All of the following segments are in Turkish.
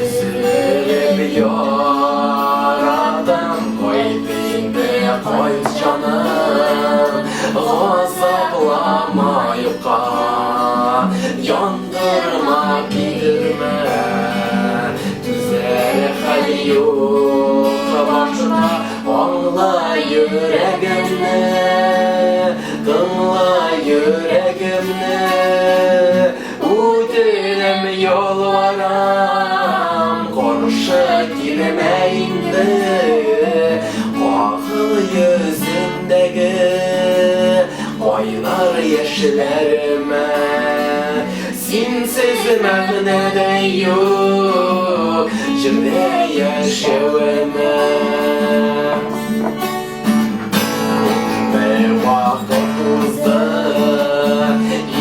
üzülüp yaradım, kalbimde koy canım, gazaplanma yuka, yandırma bildirme, güzel hali yok başına, anla yüreğimle, kınla yüreğimle, uydurem yolvaram, karşı girmeyinde, ağıl yüzündeki oynar yaşlarıma, sensiz məğnədə yok, cümlə yaşavıma. Bir vakit uzdı,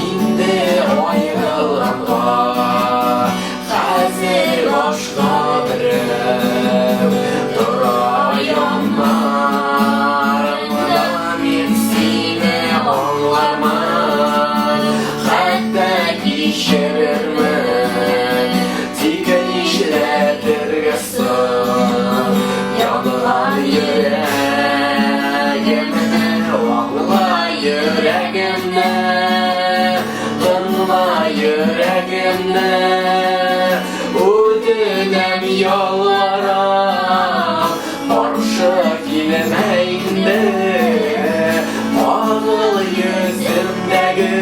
indi ayrılığımğa, hazır başqa birib durar yanlarımda, men seni anlarman, hatta kişirirman, tiken işlerdir qısım, yanılan yüreğimde, ağla yüreğimde, kınla yüreğimde, uydurem yolvaram, karşı gelmeyinde, ağıl yüzümdeki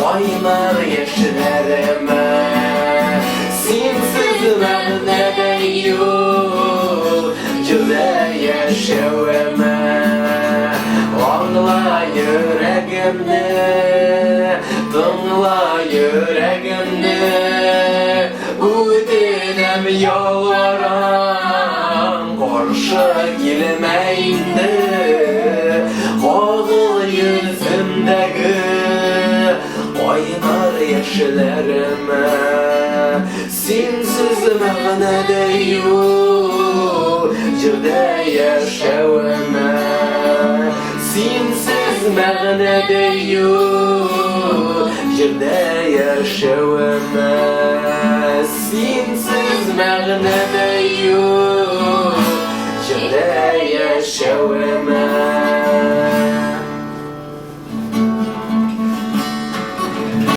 oynar yaşlarıma, sensiz məğnədə yok, cülə yaşavıma. Ağla yüreğimde, kınla yüreğimde, uydurem yolvaram, karşı gelmeyinde, ağıl yüzümdeki oynar yaşlarıma, sensiz məğnədə yok, cüdə yaşavıma. Sensiz məğnədə yok, cüdə yaşavıma. Sensiz məğnədə yok, cüdə yaşavıma.